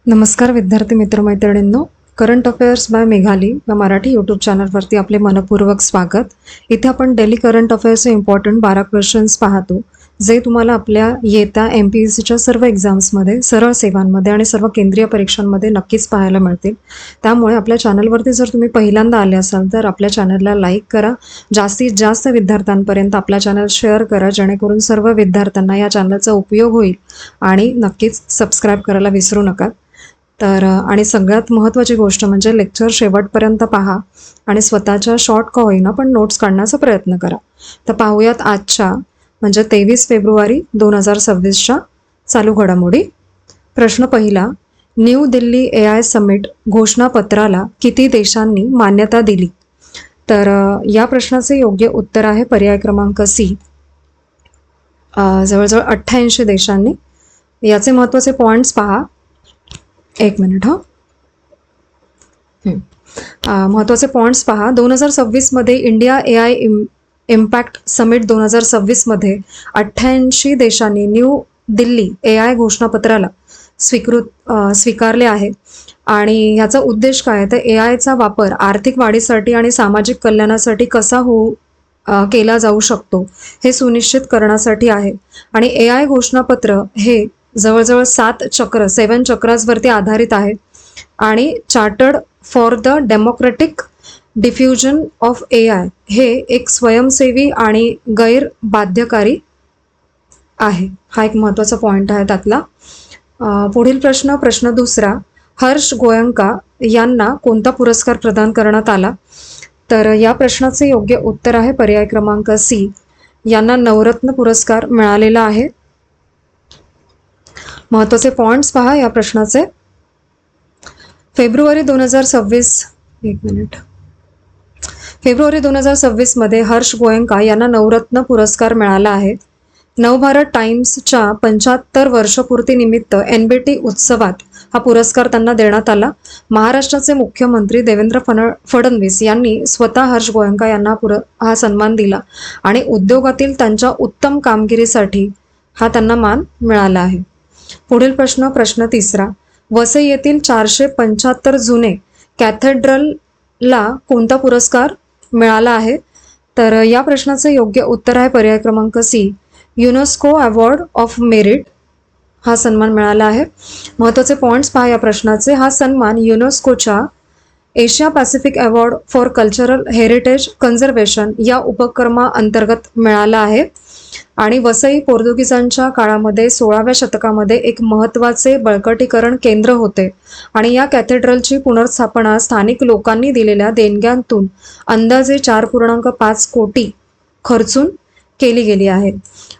नमस्कार विद्यार्थी मित्रमैत्रिणींनो, current affairs bye Meghali या मराठी यूट्यूब चॅनलवरती आपले मनपूर्वक स्वागत. इथे आपण डेली करंट अफेअर्सचे इम्पॉर्टंट 12 क्वेश्चन्स पाहतो, जे तुम्हाला आपल्या येत्या MPSCच्या सर्व एक्झाम्समध्ये, सरळ सेवांमध्ये आणि सर्व केंद्रीय परीक्षांमध्ये नक्कीच पाहायला मिळतील. त्यामुळे आपल्या चॅनलवरती जर तुम्ही पहिल्यांदा आले असाल तर आपल्या चॅनलला लाईक करा, जास्तीत जास्त विद्यार्थ्यांपर्यंत आपला चॅनल शेअर करा, जेणेकरून सर्व विद्यार्थ्यांना या चॅनलचा उपयोग होईल. आणि नक्कीच सबस्क्राईब करायला विसरू नका. तर आणि सगळ्यात महत्त्वाची गोष्ट म्हणजे लेक्चर शेवटपर्यंत पहा आणि स्वतःच्या शॉर्ट का होईना पण नोट्स काढण्याचा प्रयत्न करा. तर पाहूयात आजच्या म्हणजे 23 फेब्रुवारी 2026च्या चालू घडामोडी. प्रश्न पहिला, न्यू दिल्ली AI समिट घोषणापत्राला किती देशांनी मान्यता दिली? तर या प्रश्नाचे योग्य उत्तर आहे पर्याय क्रमांक C, जवळजवळ 88 देशांनी. याचे महत्त्वाचे पॉईंट्स पहा. एक मिनिट महत्त्वाचे पॉईंट्स पहा. 2026 मध्ये इंडिया AI इम्पॅक्ट समिट 2026 88 देशांनी न्यू दिल्ली AI घोषणापत्राला स्वीकारले आहे. आणि याचा उद्देश काय आहे तर AIचा वापर आर्थिक वाढीसाठी आणि सामाजिक कल्याणासाठी कसा केला जाऊ शकतो हे सुनिश्चित करण्यासाठी आहे. आणि AI घोषणापत्र हे जवळजवळ 7 चक्रांवरती आधारित आहे आणि chartered for the democratic diffusion of AI हे एक स्वयंसेवी आणि गैर बाध्यकारी आहे. हा एक महत्त्वाचा पॉईंट आहे त्यातला. पुढील प्रश्न दुसरा, हर्ष गोयंका यांना कोणता पुरस्कार प्रदान करण्यात आला? तर या प्रश्नाचे योग्य उत्तर आहे पर्याय क्रमांक C, यांना नवरत्न पुरस्कार मिळालेला आहे. महत्त्वाचे पॉईंट्स पहा या प्रश्नाचे. फेब्रुवारी 2026 मध्ये हर्ष गोयंका यांना नवरत्न पुरस्कार मिळाला आहे. नवभारत टाइम्सच्या 75 वर्षपूर्तीनिमित्त NBT उत्सवात हा पुरस्कार त्यांना देण्यात आला. महाराष्ट्राचे मुख्यमंत्री देवेंद्र फडणवीस यांनी स्वतः हर्ष गोयंका यांना हा सन्मान दिला आणि उद्योगातील त्यांच्या उत्तम कामगिरीसाठी हा त्यांना मान मिळाला आहे. पुढील प्रश्न तिसरा, वसई येथील 475 जुने कॅथेड्रलला कोणता पुरस्कार मिळाला आहे? तर या प्रश्नाचे योग्य उत्तर आहे पर्याय क्रमांक C, UNESCO award of merit हा सन्मान मिळाला आहे. महत्त्वाचे पॉईंट्स पहा या प्रश्नाचे. हा सन्मान युनेस्कोच्या Asia Pacific award for cultural heritage conservation या उपक्रमाअंतर्गत मिळाला आहे. आणि वसई पोर्तुगीजांच्या काळामध्ये 16व्या शतकामध्ये एक महत्त्वाचे बळकटीकरण केंद्र होते आणि या कॅथेड्रलची पुनर्स्थापना स्थानिक लोकांनी दिलेल्या देणग्यांतून अंदाजे 4.5 कोटी खर्चून केली गेली आहे.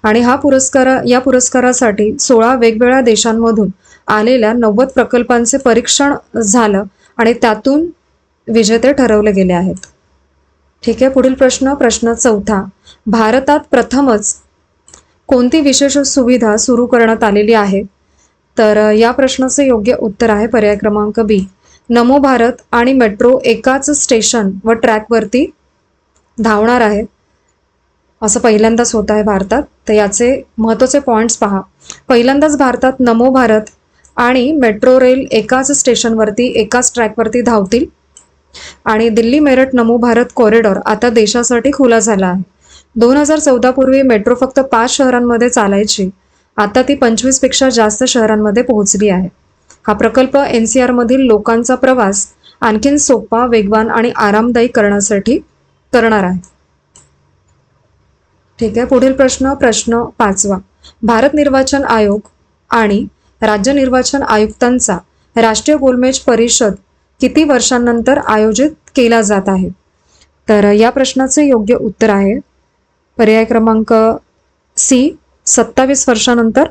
आणि या पुरस्कारासाठी 16 वेगवेगळ्या देशांमधून आलेल्या 90 प्रकल्पांचे परीक्षण झालं आणि त्यातून विजेते ठरवले गेले आहेत. ठीक आहे. पुढील प्रश्न चौथा, भारतात प्रथमच कोणती विशेष सुविधा सुरू करण्यात आलेली आहे? तर या प्रश्नाचे योग्य उत्तर आहे पर्याय क्रमांक B, नमो भारत आणि मेट्रो एकाच स्टेशन व ट्रॅकवरती धावणार आहे, असं पहिल्यांदाच होत आहे भारतात. तर याचे महत्त्वाचे पॉईंट्स पहा. पहिल्यांदाच भारतात नमो भारत आणि मेट्रो रेल एकाच स्टेशनवरती एकाच ट्रॅकवरती धावतील. आणि दिल्ली मेरठ नमो भारत कॉरिडॉर आता देशासाठी खुला झाला आहे. 2014 पूर्वी मेट्रो फक्त 5 शहरांमध्ये चालायची, आता ती 25 पेक्षा जास्त शहरांमध्ये पोहोचली आहे. हा प्रकल्प NCR मधील लोकांचा प्रवास आणखीन सोपा, वेगवान आणि आरामदायी करण्यासाठी करणार आहे. ठीक आहे. पुढील प्रश्न पाचवा, भारत निर्वाचन आयोग आणि राज्य निर्वाचन आयुक्तांचा राष्ट्रीय गोलमेज परिषद किती वर्षांनंतर आयोजित केला जात आहे? तर या प्रश्नाचे योग्य उत्तर आहे पर्याय क्रमांक C, 27 वर्षांनंतर.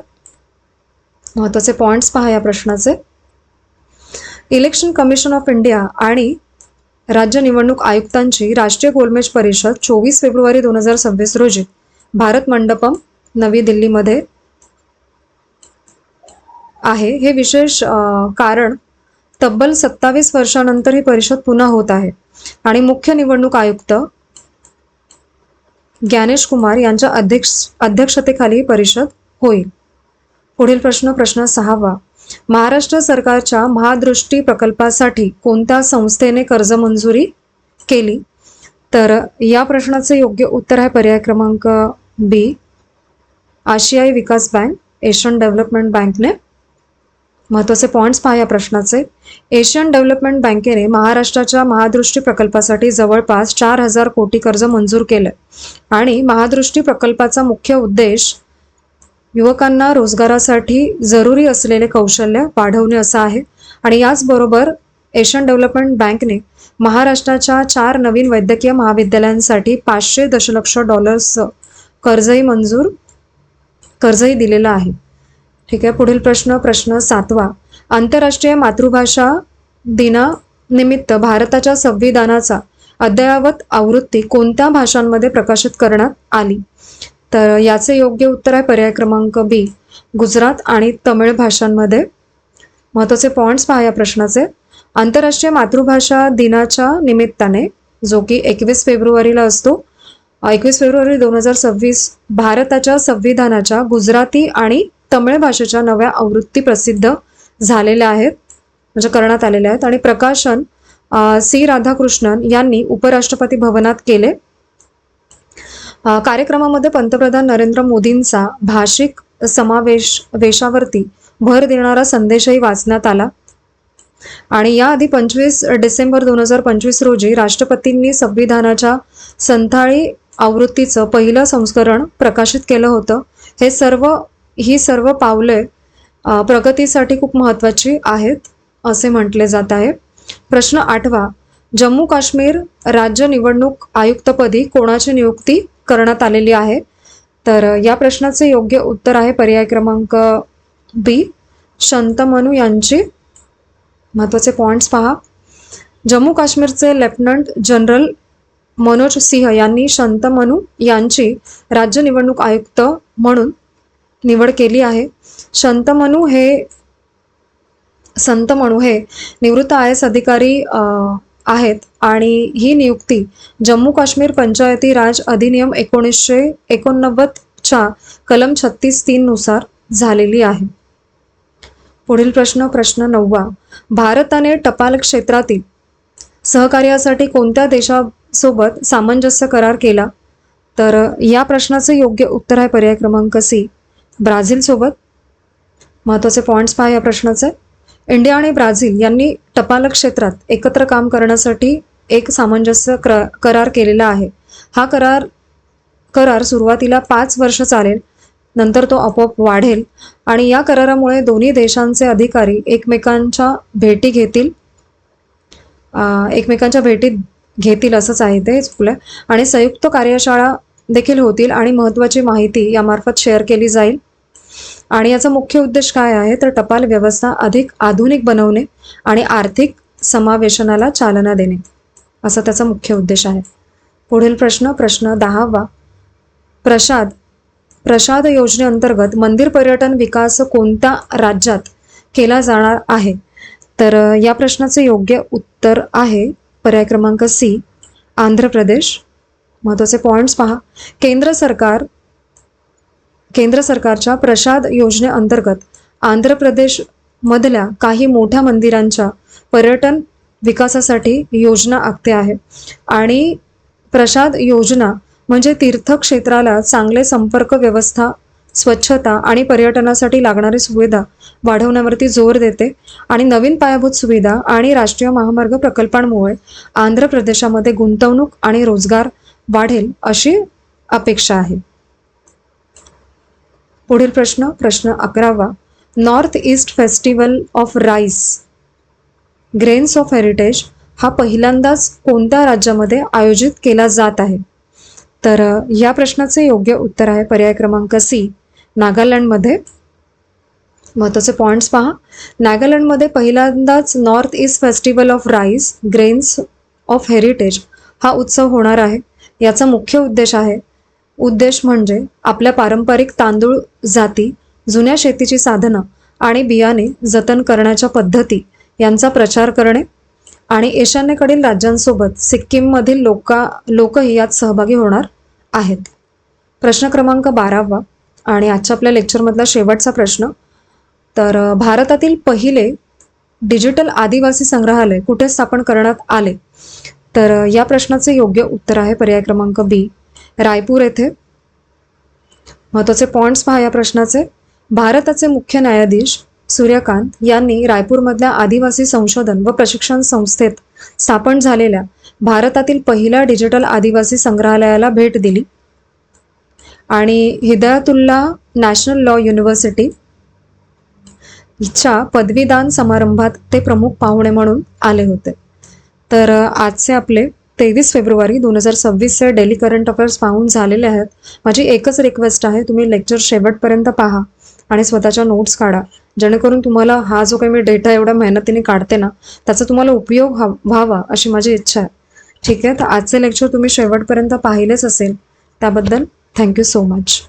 महत्त्वाचे पॉईंट्स पहा या प्रश्नाचे. इलेक्शन कमिशन ऑफ इंडिया आणि राज्य निवडणूक आयुक्तांची राष्ट्रीय गोलमेज परिषद 24 फेब्रुवारी 2026 रोजी भारत मंडपम नवी दिल्लीमध्ये आहे. हे विशेष कारण तब्बल 27 वर्षांनंतर ही परिषद पुन्हा होत आहे आणि मुख्य निवडणूक आयुक्त ज्ञानेश कुमार यांच्या अध्यक्षतेखाली ही परिषद होईल. पुढील प्रश्न 6वा, महाराष्ट्र सरकारच्या महादृष्टी प्रकल्पासाठी कोणत्या संस्थेने कर्ज मंजुरी केली? तर या प्रश्नाचे योग्य उत्तर आहे पर्याय क्रमांक बी, आशियाई विकास बँक, एशियन डेव्हलपमेंट बँकने. महत्त्वाचे पॉईंट्स पहा या प्रश्नाचे. एशियन डेव्हलपमेंट बँकेने महाराष्ट्राच्या महादृष्टी प्रकल्पासाठी जवळपास 4,000 कोटी कर्ज मंजूर केले आणि महादृष्टी प्रकल्पाचा मुख्य उद्देश युवकांना रोजगारासाठी जरुरी असलेले कौशल्य वाढवणे असा आहे. आणि याचबरोबर एशियन डेव्हलपमेंट बँकने महाराष्ट्राच्या 4 नवीन वैद्यकीय महाविद्यालयांसाठी $500 दशलक्ष कर्जही दिलेलं आहे. ठीक आहे. पुढील प्रश्न 7वा. आंतरराष्ट्रीय मातृभाषा दिनानिमित्त भारताच्या संविधानाचा अद्ययावत आवृत्ती कोणत्या भाषांमध्ये प्रकाशित करण्यात आली? तर याचे योग्य उत्तर आहे पर्याय क्रमांक बी, गुजरात आणि तमिळ भाषांमध्ये. महत्त्वाचे पॉईंट्स पहा या प्रश्नाचे. आंतरराष्ट्रीय मातृभाषा दिनाच्या निमित्ताने, जो की 21 फेब्रुवारीला असतो, 21 फेब्रुवारी 2026, भारताच्या संविधानाच्या गुजराती आणि तमिळ भाषेच्या नव्या आवृत्ती प्रसिद्ध झालेल्या आहेत, म्हणजे करण्यात आलेल्या आहेत. आणि प्रकाशन सी राधाकृष्णन यांनी उपराष्ट्रपती भवनात केले. कार्यक्रमामध्ये पंतप्रधान नरेंद्र मोदींचा भाषिक समावेशावरती भर देणारा संदेशही वाचण्यात आला. आणि याआधी 25 डिसेंबर 2025 रोजी राष्ट्रपतींनी संविधानाच्या संथाळी आवृत्तीचं पहिलं संस्करण प्रकाशित केलं होतं. ही सर्व पावले प्रगतीसाठी खूप महत्त्वाची आहेत असे म्हटले जात आहे. प्रश्न 8वा. जम्मू काश्मीर राज्य निवडणूक आयुक्तपदी कोणाची नियुक्ती करण्यात आलेली आहे? तर या प्रश्नाचे योग्य उत्तर आहे पर्याय क्रमांक बी, शंतमनू यांची. महत्त्वाचे पॉईंट्स पहा. जम्मू काश्मीरचे लेफ्टनंट जनरल मनोज सिंह यांनी शंतमनू यांची राज्य निवडणूक आयुक्त म्हणून निवड केली आहे. संतमनू हे निवृत्त IAS अधिकारी आहेत आणि ही नियुक्ती जम्मू काश्मीर पंचायती राज अधिनियम 1989च्या कलम 36(3) नुसार झालेली आहे. पुढील प्रश्न 9वा. भारताने टपाल क्षेत्रातील सहकार्यासाठी कोणत्या देशासोबत सामंजस्य करार केला? तर या प्रश्नाचे योग्य उत्तर आहे पर्याय क्रमांक सी, ब्राझील सोबत. महत्त्वाचे पॉईंट्स पहा या प्रश्नाचे. इंडिया आणि ब्राझील यांनी टपाल क्षेत्रात एकत्र काम करण्यासाठी एक सामंजस्य करार केलेला आहे. हा करार सुरुवातीला 5 वर्ष चालेल, नंतर तो आपोआप वाढेल आणि या करारामुळे दोन्ही देशांचे अधिकारी एकमेकांच्या भेटी घेतील असंच आहे ते, चुकलं. आणि संयुक्त कार्यशाळा देखील होतील आणि महत्त्वाची माहिती यामार्फत शेअर केली जाईल. आणि याचा मुख्य उद्देश काय आहे? तर टपाल व्यवस्था अधिक आधुनिक बनवणे आणि आर्थिक समावेशनाला चालना देणे, असा त्याचा मुख्य उद्देश आहे. पुढील प्रश्न 10वा. प्रसाद योजनेअंतर्गत मंदिर पर्यटन विकास कोणत्या राज्यात केला जाणार आहे? तर या प्रश्नाचे योग्य उत्तर आहे पर्याय क्रमांक सी, आंध्र प्रदेश. महत्त्वाचे पॉईंट्स पहा. केंद्र सरकारच्या प्रसाद योजनेअंतर्गत आंध्र प्रदेशमधल्या काही मोठ्या मंदिरांच्या पर्यटन विकासासाठी योजना आखते आहे. आणि प्रसाद योजना म्हणजे तीर्थक्षेत्राला चांगले संपर्क व्यवस्था, स्वच्छता आणि पर्यटनासाठी लागणारी सुविधा वाढवण्यावरती जोर देते. आणि नवीन पायाभूत सुविधा आणि राष्ट्रीय महामार्ग प्रकल्पांमुळे आंध्र प्रदेशामध्ये गुंतवणूक आणि रोजगार वाढेल अशी अपेक्षा आहे. पुढील प्रश्न 11वा. North East festival of rice grains of heritage हा पहिल्यांदाच कोणत्या राज्यामध्ये आयोजित केला जात आहे? तर या प्रश्नाचे योग्य उत्तर आहे पर्याय क्रमांक सी, नागालँडमध्ये. महत्त्वाचे पॉईंट्स पहा. नागालँडमध्ये पहिल्यांदाच north East festival of rice grains of heritage हा उत्सव होणार आहे. याचा मुख्य उद्देश म्हणजे आपल्या पारंपरिक तांदूळ जाती, जुन्या शेतीची साधनं आणि बियाणे जतन करण्याच्या पद्धती यांचा प्रचार करणे आणि ईशान्येकडील राज्यांसोबत सिक्कीममधील लोकही यात सहभागी होणार आहेत. प्रश्न क्रमांक 12वा आणि आजच्या आपल्या लेक्चरमधला शेवटचा प्रश्न. तर भारतातील पहिले डिजिटल आदिवासी संग्रहालय कुठे स्थापन करण्यात आले? तर या प्रश्नाचे योग्य उत्तर आहे पर्याय क्रमांक बी, रायपूर येथे. महत्त्वाचे पॉइंट्स पहा या प्रश्नाचे. भारताचे मुख्य न्यायाधीश सूर्यकांत यांनी रायपूरमधल्या आदिवासी संशोधन व प्रशिक्षण संस्थेत स्थापन झालेल्या भारतातील पहिल्या डिजिटल आदिवासी संग्रहालयाला भेट दिली. आणि हिदायतुल्ला नॅशनल लॉ युनिव्हर्सिटी च्या पदवीदान समारंभात ते प्रमुख पाहुणे म्हणून आले होते. तर आजचे आपले 23 फेब्रुवारी 2026चे डेली करंट अफेअर्स पाहून झालेले आहेत. माझी एकच रिक्वेस्ट आहे, तुम्ही लेक्चर शेवटपर्यंत पहा आणि स्वतःच्या नोट्स काढा, जेणेकरून तुम्हाला हा जो काही मी डेटा एवढ्या मेहनतीने काढते ना, त्याचा तुम्हाला उपयोग व्हावा अशी माझी इच्छा आहे. ठीक आहे, तर आजचे लेक्चर तुम्ही शेवटपर्यंत पाहिलेच असेल, त्याबद्दल थँक्यू सो मच.